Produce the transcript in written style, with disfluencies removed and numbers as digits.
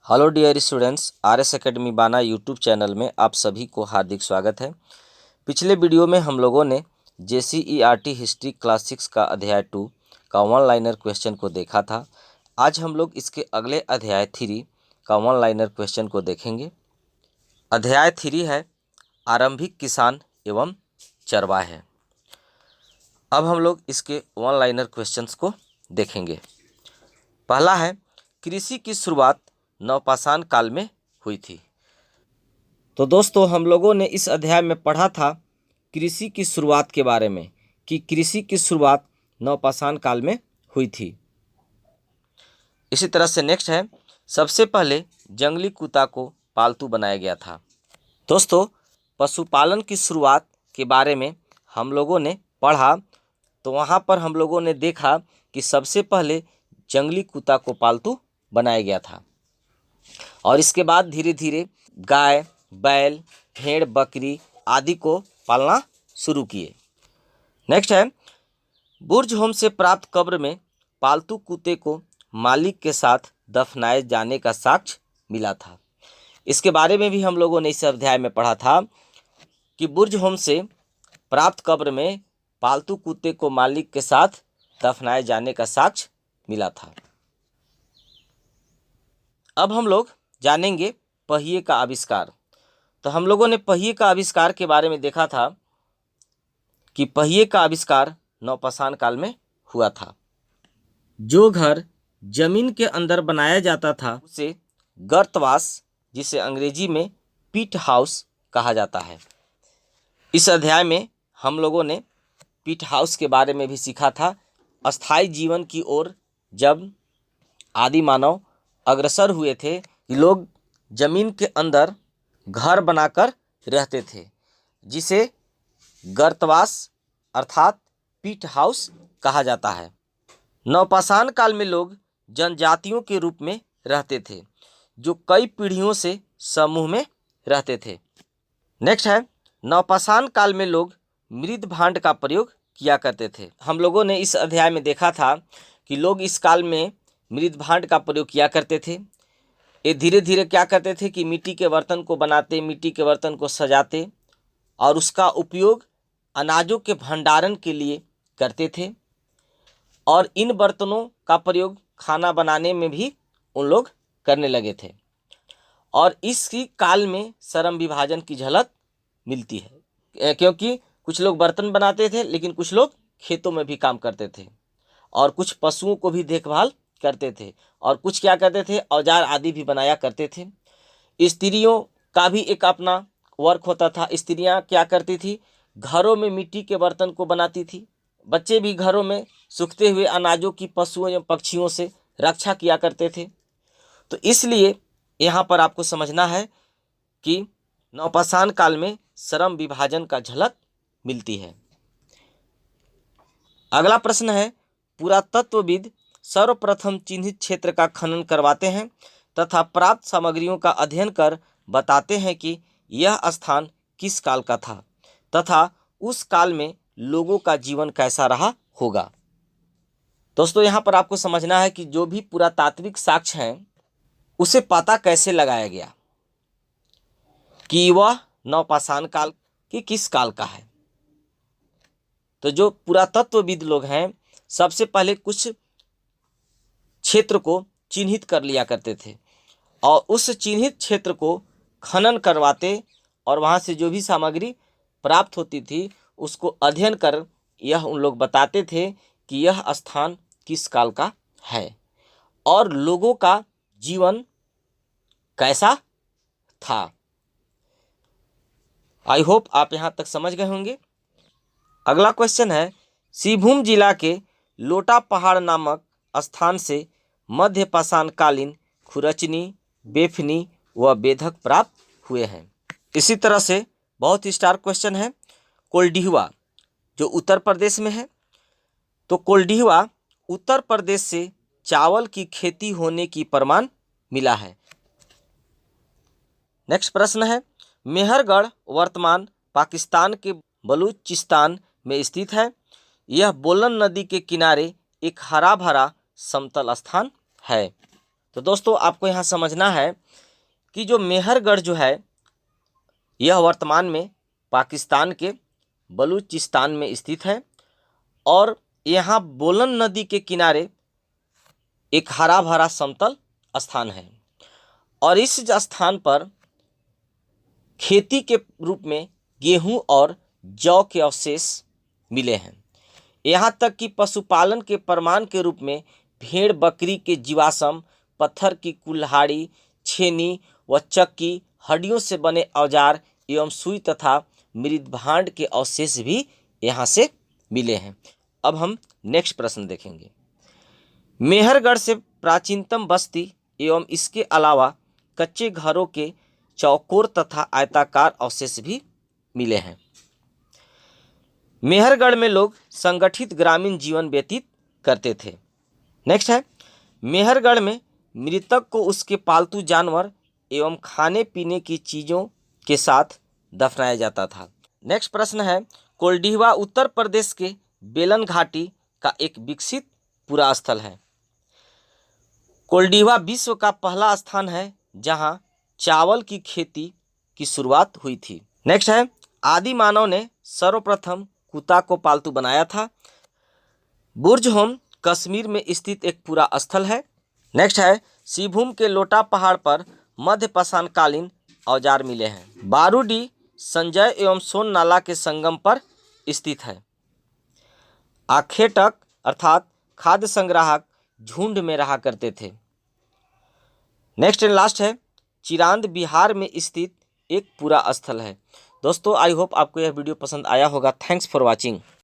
Hello dear students, RS academy बाना YouTube channel में आप सभी को हार्दिक स्वागत है। पिछले वीडियो में हम लोगों ने JCERT हिस्ट्री क्लास 6 का अध्याय 2 का वन लाइनर क्वेश्चन को देखा था। आज हम लोग इसके अगले अध्याय 3 का वन लाइनर क्वेश्चन को देखेंगे। अध्याय 3 है आरंभिक किसान एवं चरवाहे। अब हम लोग इसके वन लाइनर क्वेश्चंस को देखेंगे। पहला है, कृषि की शुरुआत नवपाषाण काल में हुई थी। तो दोस्तों, हम लोगों ने इस अध्याय में पढ़ा था कृषि की शुरुआत के बारे में कि कृषि की शुरुआत नवपाषाण काल में हुई थी। इसी तरह से नेक्स्ट है, सबसे पहले जंगली कुत्ता को पालतू बनाया गया था। दोस्तों, पशुपालन की शुरुआत के बारे में हम लोगों ने पढ़ा, तो वहाँ पर हम लोगों ने देखा कि सबसे पहले जंगली कुत्ता को पालतू बनाया गया था और इसके बाद धीरे धीरे गाय, बैल, भेड़, बकरी आदि को पालना शुरू किए। नेक्स्ट है, बुर्ज होम से प्राप्त कब्र में पालतू कुत्ते को मालिक के साथ दफनाए जाने का साक्ष्य मिला था। इसके बारे में भी हम लोगों ने इस अध्याय में पढ़ा था कि बुर्ज होम से प्राप्त कब्र में पालतू कुत्ते को मालिक के साथ दफनाए जाने का साक्ष्य मिला था। अब हम लोग जानेंगे पहिए का आविष्कार। तो हम लोगों ने पहिए का आविष्कार के बारे में देखा था कि पहिए का आविष्कार नवपाषाण काल में हुआ था। जो घर जमीन के अंदर बनाया जाता था उसे गर्तवास, जिसे अंग्रेजी में पिट हाउस कहा जाता है। इस अध्याय में हम लोगों ने पिट हाउस के बारे में भी सीखा था। अस्थाई जीवन की ओर जब आदि मानव अग्रसर हुए थे, लोग जमीन के अंदर घर बनाकर रहते थे, जिसे गर्तवास अर्थात पिट हाउस कहा जाता है। नवपाषाण काल में लोग जनजातियों के रूप में रहते थे, जो कई पीढ़ियों से समूह में रहते थे। नेक्स्ट है, नवपाषाण काल में लोग मृद भांड का प्रयोग किया करते थे। हम लोगों ने इस अध्याय में देखा था कि लोग इस काल में मृद भांड का प्रयोग किया करते थे। ये धीरे धीरे क्या करते थे कि मिट्टी के बर्तन को बनाते, मिट्टी के बर्तन को सजाते और उसका उपयोग अनाजों के भंडारण के लिए करते थे। और इन बर्तनों का प्रयोग खाना बनाने में भी उन लोग करने लगे थे। और इसी काल में श्रम विभाजन की झलक मिलती है, क्योंकि कुछ लोग बर्तन बनाते थे लेकिन कुछ लोग खेतों में भी काम करते थे और कुछ पशुओं को भी देखभाल करते थे और कुछ क्या करते थे, औजार आदि भी बनाया करते थे। स्त्रियों का भी एक अपना वर्क होता था। स्त्रियां क्या करती थी, घरों में मिट्टी के बर्तन को बनाती थी। बच्चे भी घरों में सूखते हुए अनाजों की पशुओं या पक्षियों से रक्षा किया करते थे। तो इसलिए यहाँ पर आपको समझना है कि नवपाषाण काल में श्रम विभाजन का झलक मिलती है। अगला प्रश्न है, पुरातत्वविद सर्वप्रथम चिन्हित क्षेत्र का खनन करवाते हैं तथा प्राप्त सामग्रियों का अध्ययन कर बताते हैं कि यह स्थान किस काल का था तथा उस काल में लोगों का जीवन कैसा रहा होगा। दोस्तों, यहाँ पर आपको समझना है कि जो भी पुरातात्विक साक्ष्य हैं उसे पता कैसे लगाया गया कि वह नवपाषाण काल की किस काल का है। तो जो पुरातत्वविद लोग हैं, सबसे पहले कुछ क्षेत्र को चिन्हित कर लिया करते थे और उस चिन्हित क्षेत्र को खनन करवाते और वहाँ से जो भी सामग्री प्राप्त होती थी उसको अध्ययन कर यह उन लोग बताते थे कि यह स्थान किस काल का है और लोगों का जीवन कैसा था। आई होप आप यहाँ तक समझ गए होंगे। अगला क्वेश्चन है, सिंहभूम जिला के लोटा पहाड़ नामक स्थान से मध्य पाषाण कालीन खुरचनी, बेफनी व बेधक प्राप्त हुए हैं। इसी तरह से बहुत ही स्टार क्वेश्चन है, कोल्डिहवा जो उत्तर प्रदेश में है। तो कोल्डिहवा उत्तर प्रदेश से चावल की खेती होने की प्रमाण मिला है। नेक्स्ट प्रश्न है, मेहरगढ़ वर्तमान पाकिस्तान के बलूचिस्तान में स्थित है। यह बोलन नदी के किनारे एक हरा भरा समतल स्थान है। तो दोस्तों आपको यहाँ समझना है कि जो मेहरगढ़ जो है यह वर्तमान में पाकिस्तान के बलूचिस्तान में स्थित है और यहाँ बोलन नदी के किनारे एक हरा भरा समतल स्थान है और इस स्थान पर खेती के रूप में गेहूं और जौ के अवशेष मिले हैं। यहाँ तक कि पशुपालन के प्रमाण के रूप में भेड़ बकरी के जीवाश्म, पत्थर की कुल्हाड़ी, छेनी व चक्की, हड्डियों से बने औजार एवं सुई तथा मृदभांड के अवशेष भी यहाँ से मिले हैं। अब हम नेक्स्ट प्रश्न देखेंगे। मेहरगढ़ से प्राचीनतम बस्ती एवं इसके अलावा कच्चे घरों के चौकोर तथा आयताकार अवशेष भी मिले हैं। मेहरगढ़ में लोग संगठित ग्रामीण जीवन व्यतीत करते थे। नेक्स्ट है, मेहरगढ़ में मृतक को उसके पालतू जानवर एवं खाने पीने की चीज़ों के साथ दफनाया जाता था। नेक्स्ट प्रश्न है, कोल्डिहवा उत्तर प्रदेश के बेलन घाटी का एक विकसित पुरा स्थल है। कोल्डिहवा विश्व का पहला स्थान है जहां चावल की खेती की शुरुआत हुई थी। नेक्स्ट है, आदि मानव ने सर्वप्रथम कुत्ता को पालतू बनाया था। बुर्ज होम कश्मीर में स्थित एक पूरा स्थल है। नेक्स्ट है, सिभूम के लोटा पहाड़ पर मध्य पाषाणकालीन औजार मिले हैं। बारूडी संजय एवं सोन नाला के संगम पर स्थित है। आखेटक अर्थात खाद्य संग्राहक झुंड में रहा करते थे। नेक्स्ट एंड लास्ट है, चिरांद बिहार में स्थित एक पूरा स्थल है। दोस्तों आई होप आपको यह वीडियो पसंद आया होगा। Thanks for watching.